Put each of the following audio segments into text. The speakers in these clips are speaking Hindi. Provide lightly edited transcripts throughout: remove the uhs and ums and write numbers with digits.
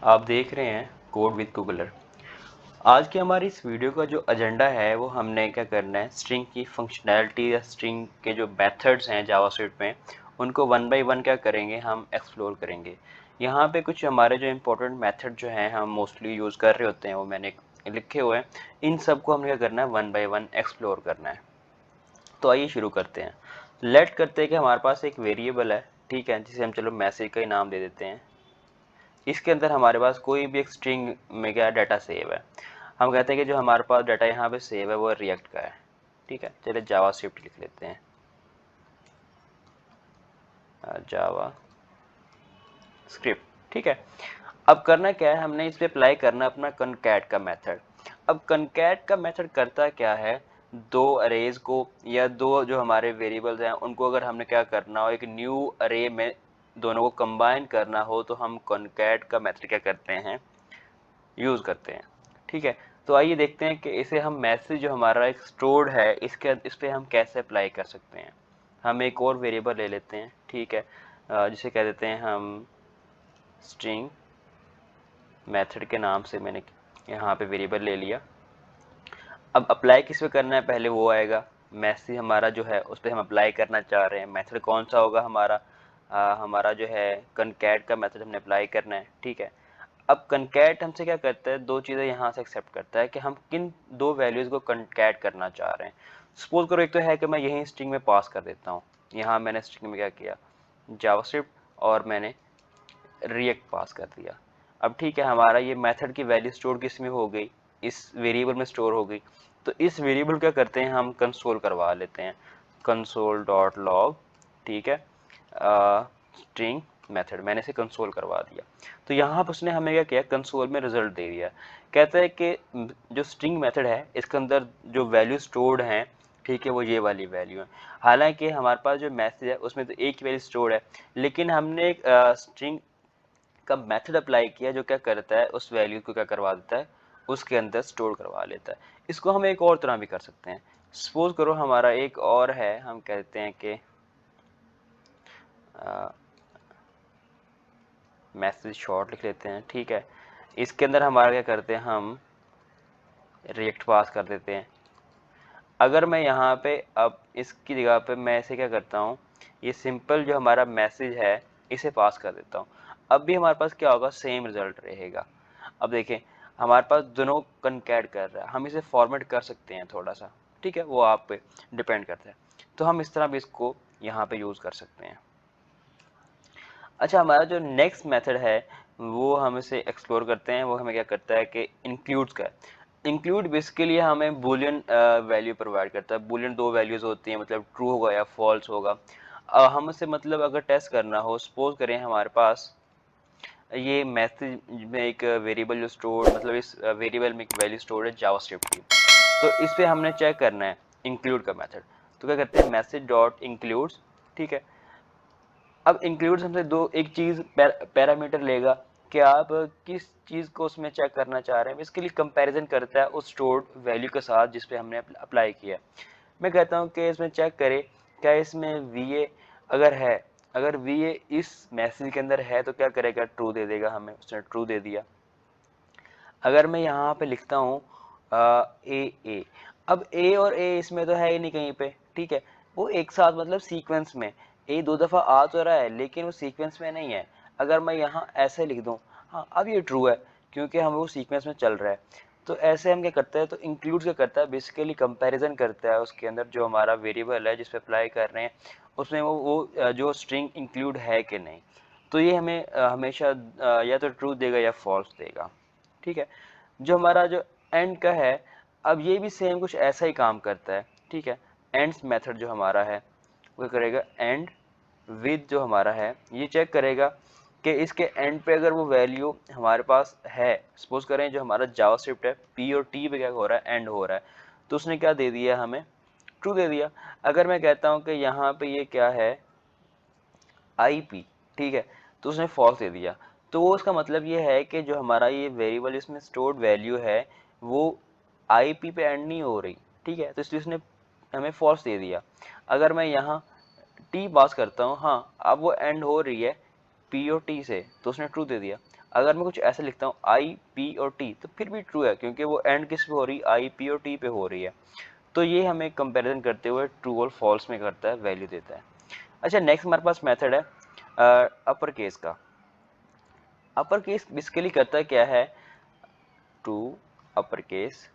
आप देख रहे हैं कोड विद कुकुलर। आज की हमारी इस वीडियो का जो एजेंडा है वो हमने क्या करना है, स्ट्रिंग की फंक्शनैलिटी या स्ट्रिंग के जो मेथड्स हैं जावास्क्रिप्ट में उनको वन बाय वन क्या करेंगे, हम एक्सप्लोर करेंगे। यहाँ पे कुछ हमारे जो इम्पोर्टेंट मेथड जो हैं हम मोस्टली यूज़ कर रहे होते हैं वो मैंने लिखे हुए हैं। इन सब को हमें क्या करना है, वन बाय वन एक्सप्लोर करना है। तो आइए शुरू करते हैं। लेट करते हैं कि हमारे पास एक वेरिएबल है, ठीक है, जिसे हम चलो मैसेज का ही नाम दे देते हैं। इसके अंदर हमारे पास कोई भी एक स्ट्रिंग में क्या डाटा सेव है। हम कहते हैं कि जो हमारे पास डाटा यहाँ पे सेव है वो रिएक्ट का है, ठीक है। चलिए जावास्क्रिप्ट लिख लेते हैं, जावा स्क्रिप्ट, ठीक है। अब करना क्या है, हमने इस पे अप्लाई करना अपना कनकैट का मेथड। अब कनकैट का मेथड करता क्या है, दो अरेज को या दो जो हमारे वेरिएबल्स हैं उनको अगर हमने क्या करना हो, एक न्यू अरे में दोनों को कंबाइन करना हो तो हम कनकैट का मेथड क्या करते हैं, यूज़ करते हैं, ठीक है। तो आइए देखते हैं कि इसे हम मैसेज जो हमारा एक स्टोर्ड है इस पे हम कैसे अप्लाई कर सकते हैं। हम एक और वेरिएबल ले लेते हैं, ठीक है, जिसे कह देते हैं हम स्ट्रिंग मेथड के नाम से मैंने यहाँ पे वेरिएबल ले लिया। अब अप्लाई किस पे करना है, पहले वो आएगा। मैसेज हमारा जो है उस पर हम अप्लाई करना चाह रहे हैं, मेथड कौन सा होगा हमारा, हमारा जो है कनकैट का मेथड हमने अप्लाई करना है, ठीक है। अब कनकैट हमसे क्या करता है, दो चीज़ें यहाँ से एक्सेप्ट करता है कि हम किन दो वैल्यूज़ को कनकैट करना चाह रहे हैं। सपोज करो एक तो है कि मैं यही स्ट्रिंग में पास कर देता हूँ, यहाँ मैंने स्ट्रिंग में क्या किया, जावास्क्रिप्ट, और मैंने रिएक्ट पास कर दिया। अब ठीक है, हमारा ये मेथड की वैल्यू स्टोर किस में हो गई, इस वेरिएबल में स्टोर हो गई। तो इस वेरिएबल क्या करते हैं, हम कंसोल करवा लेते हैं, कंसोल डॉट लॉग, ठीक है, स्ट्रिंग मेथड, मैंने इसे कंसोल करवा दिया। तो यहाँ पर उसने हमें क्या किया, कंसोल में रिजल्ट दे दिया। कहता है कि जो स्ट्रिंग मेथड है इसके अंदर जो वैल्यू स्टोर्ड हैं, ठीक है, वो ये वाली वैल्यू है। हालांकि हमारे पास जो मैसेज है उसमें तो एक ही वैल्यू स्टोर्ड है, लेकिन हमने एक स्ट्रिंग का मेथड अप्लाई किया जो क्या करता है, उस वैल्यू को क्या करवा देता है, उसके अंदर स्टोर करवा लेता है। इसको हम एक और तरह भी कर सकते हैं। सपोज करो हमारा एक और है, हम कहते हैं कि मैसेज शॉर्ट लिख लेते हैं, ठीक है। इसके अंदर हमारा क्या करते हैं, हम रिएक्ट पास कर देते हैं। अगर मैं यहाँ पे अब इसकी जगह पे मैं इसे क्या करता हूँ, ये सिंपल जो हमारा मैसेज है इसे पास कर देता हूँ। अब भी हमारे पास क्या होगा, सेम रिजल्ट रहेगा। अब देखें हमारे पास दोनों कनकैट कर रहा है, हम इसे फॉर्मेट कर सकते हैं थोड़ा सा, ठीक है, वो आप पे डिपेंड करता है। तो हम इस तरह भी इसको यहाँ पे यूज़ कर सकते हैं। अच्छा, हमारा जो नेक्स्ट मेथड है वो हम इसे एक्सप्लोर करते हैं। वो हमें क्या करता है कि इंक्लूड्स का। इंक्लूड बेसिकली हमें बूलियन वैल्यू प्रोवाइड करता है। बूलियन दो वैल्यूज होती हैं, मतलब ट्रू होगा या फॉल्स होगा। हम इसे मतलब अगर टेस्ट करना हो, सपोज करें हमारे पास ये मैसेज में एक वेरिएबल जो स्टोर, मतलब इस वेरिएबल में एक वैल्यू स्टोर है जावास्क्रिप्ट की, तो इस पे हमने चेक करना है इंक्लूड का मेथड। तो क्या करते हैं, मैसेज डॉट इंक्लूड्स, ठीक है। अब इंक्लूड्स हमसे दो एक चीज पैरामीटर लेगा कि आप किस चीज को उसमें चेक करना चाह रहे हैं। इसके लिए कंपैरिजन करता है उस स्टोर्ड वैल्यू के साथ जिस पे हमने अप्लाई किया। मैं कहता हूँ कि इसमें चेक करें क्या इसमें वी ए अगर है, अगर वी ए इस मैसेज के अंदर है तो क्या करेगा, ट्रू दे देगा हमें। उसने ट्रू दे दिया। अगर मैं यहाँ पे लिखता हूँ ए, अब ए और ए इसमें तो है ही नहीं कहीं पे, ठीक है, वो एक साथ मतलब सीक्वेंस में ए दो दफा आ तो रहा है लेकिन वो सीक्वेंस में नहीं है। अगर मैं यहाँ ऐसे लिख दूँ, हाँ अब ये ट्रू है क्योंकि हम वो सीक्वेंस में चल रहा है। तो ऐसे हम क्या करते हैं, तो इंक्लूड क्या करता है, बेसिकली कंपैरिजन करता है उसके अंदर जो हमारा वेरिएबल है जिस पे अप्लाई कर रहे हैं उसमें वो जो स्ट्रिंग इंक्लूड है कि नहीं। तो ये हमें हमेशा या तो ट्रू देगा या फॉल्स देगा, ठीक है। जो हमारा जो एंड का है, अब ये भी सेम कुछ ऐसा ही काम करता है, ठीक है। एंड्स मेथड जो हमारा है वो करेगा एंड विद, जो हमारा है ये चेक करेगा कि इसके एंड पे अगर वो वैल्यू हमारे पास है। सपोज करें जो हमारा जावास्क्रिप्ट है पी और टी पे क्या हो रहा है, एंड हो रहा है, तो उसने क्या दे दिया हमें, ट्रू दे दिया। अगर मैं कहता हूँ कि यहाँ पे ये क्या है, आई पी, ठीक है, तो उसने फॉल्स दे दिया। तो वो उसका मतलब ये है कि जो हमारा ये वेरिएबल इसमें स्टोर्ड वैल्यू है वो आई पी पे एंड नहीं हो रही, ठीक है, तो इसलिए उसने हमें फॉल्स दे दिया। अगर मैं यहाँ टी पास करता हूँ, हाँ अब वो एंड हो रही है पी और टी से, तो उसने ट्रू दे दिया। अगर मैं कुछ ऐसे लिखता हूँ आई पी और टी तो फिर भी ट्रू है, क्योंकि वो एंड किस पे हो रही है, आई पी और टी पे हो रही है। तो ये हमें कंपैरिजन करते हुए ट्रू और फॉल्स में करता है, वैल्यू देता है। अच्छा, नेक्स्ट हमारे पास मेथड है अपर केस का। अपर केस बेसिकली करता क्या है, to upper case.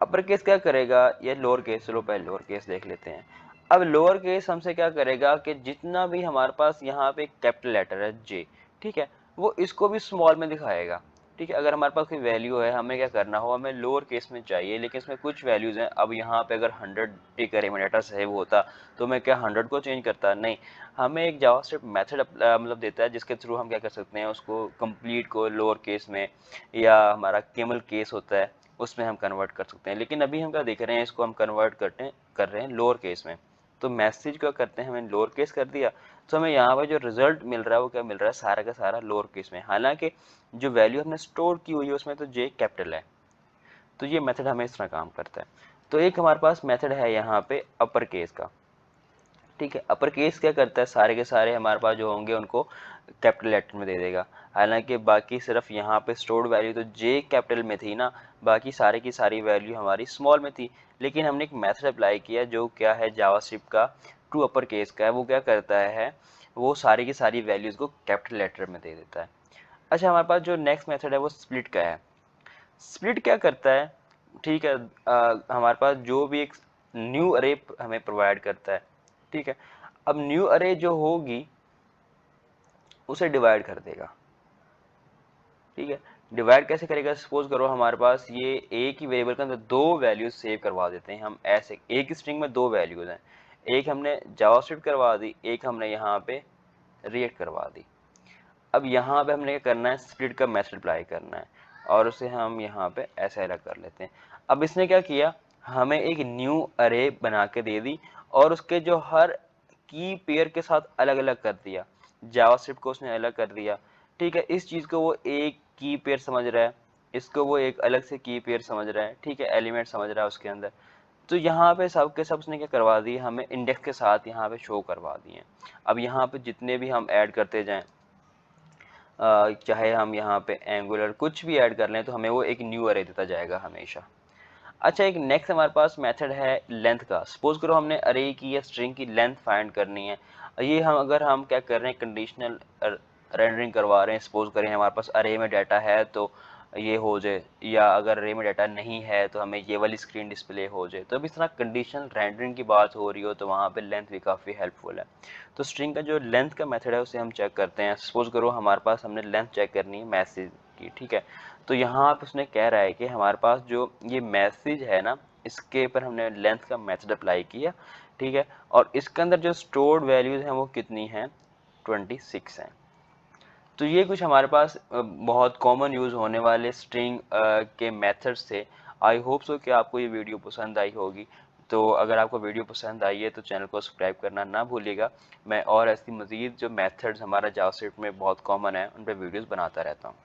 Upper case क्या करेगा, ये लोअर केस, चलो पहले लोअर केस देख लेते हैं। अब लोअर केस हमसे क्या करेगा कि जितना भी हमारे पास यहाँ पे कैपिटल लेटर है जे, ठीक है, वो इसको भी स्मॉल में दिखाएगा। ठीक है, अगर हमारे पास कोई वैल्यू है, हमें क्या करना हो, हमें लोअर केस में चाहिए, लेकिन इसमें कुछ वैल्यूज हैं। अब यहाँ पे अगर 100 एक अरे में डाटा सेव होता तो मैं क्या 100 को चेंज करता, नहीं। हमें एक जावास्क्रिप्ट मेथड मतलब देता है जिसके थ्रू हम क्या कर सकते हैं, उसको कंप्लीट को लोअर केस में, या हमारा केमल केस होता है उसमें हम कन्वर्ट कर सकते हैं। लेकिन अभी हम क्या देख रहे हैं, इसको हम कन्वर्ट कर रहे हैं लोअर केस में। तो मैसेज क्या करते हैं, हमें लोअर केस कर दिया, तो हमें यहाँ पर जो रिजल्ट मिल रहा है वो क्या मिल रहा है, सारा का सारा लोअर केस में। हालांकि जो वैल्यू हमने स्टोर की हुई है उसमें तो जे कैपिटल है। तो ये मेथड हमें इस तरह काम करता है। तो एक हमारे पास मेथड है यहाँ पे अपर केस का। ठीक है, अपर केस क्या करता है, सारे के सारे हमारे पास जो होंगे उनको कैपिटल लेटर में दे देगा। हालांकि बाकी सिर्फ यहाँ पे स्टोर्ड वैल्यू तो जे कैपिटल में थी ना, बाकी सारे की सारी वैल्यू हमारी स्मॉल में थी। लेकिन हमने एक मेथड अप्लाई किया जो क्या है, जावास्क्रिप्ट का टू अपर केस का है। वो क्या करता है, वो सारी की सारी वैल्यूज को कैपिटल लेटर में दे देता है। अच्छा, हमारे पास जो नेक्स्ट मेथड है वो स्प्लिट का है। स्प्लिट क्या करता है, ठीक है, हमारे पास जो भी एक न्यू अरे हमें प्रोवाइड करता है। ठीक है, अब न्यू अरे जो होगी उसे डिवाइड कर देगा। ठीक है, डिवाइड कैसे करेगा, सपोज करो हमारे पास ये एक ही वेरिएबल के अंदर दो वैल्यूज सेव करवा देते हैं हम। ऐसे एक ही स्ट्रिंग में दो वैल्यूज हैं, एक हमने जावास्क्रिप्ट करवा दी, एक हमने यहाँ पे रिएक्ट करवा दी। अब यहाँ पे हमने क्या करना है, स्प्लिट का मेथड अप्लाई करना है, और उसे हम यहाँ पे ऐसे अलग कर लेते हैं। अब इसने क्या किया, हमें एक न्यू अरे बना के दे दी, और उसके जो हर की पेयर के साथ अलग अलग कर दिया। जावास्क्रिप्ट को उसने अलग कर दिया। ठीक है, इस चीज को वो एक की पेयर समझ रहा है, इसको वो एक अलग से की पेयर समझ रहा है। ठीक है, एलिमेंट समझ रहा है उसके अंदर। तो यहाँ पे सब के सब उसने क्या करवा दी, हमें इंडेक्स के साथ यहाँ पे शो करवा दिए। अब यहाँ पे जितने भी हम ऐड करते जाएं, चाहे हम यहाँ पे एंगुलर कुछ भी ऐड कर लें, तो हमें वो एक न्यू अरे देता जाएगा हमेशा। अच्छा, एक नेक्स्ट हमारे पास मेथड है लेंथ का। सपोज करो हमने अरे की या स्ट्रिंग की लेंथ फाइंड करनी है। ये हम अगर हम क्या कर रहे हैं, कंडीशनल रेंडरिंग करवा रहे हैं। सपोज करें हमारे पास अरे में डाटा है तो ये हो जाए, या अगर अरे में डाटा नहीं है तो हमें ये वाली स्क्रीन डिस्प्ले हो जाए। तो अब इस तरह कंडीशनल रेंडरिंग की बात हो रही हो तो वहाँ पे लेंथ भी काफ़ी हेल्पफुल है। तो स्ट्रिंग का जो लेंथ का मेथड है उसे हम चेक करते हैं। सपोज करो हमारे पास हमने लेंथ चेक करनी है मैसेज की। ठीक है, तो यहाँ पे उसने कह रहा है कि हमारे पास जो ये मैसेज है ना, इसके ऊपर हमने लेंथ का मेथड अप्लाई किया। ठीक है, और इसके अंदर जो स्टोर्ड वैल्यूज हैं वो कितनी हैं, 26 हैं। तो ये कुछ हमारे पास बहुत कॉमन यूज होने वाले स्ट्रिंग के मेथड्स थे। आई होप सो कि आपको ये वीडियो पसंद आई होगी। तो अगर आपको वीडियो पसंद आई है तो चैनल को सब्सक्राइब करना ना भूलिएगा। मैं और ऐसी मज़ीद जो मेथड्स हमारा जावास्क्रिप्ट में बहुत कॉमन है उन पर वीडियोस बनाता रहता हूँ।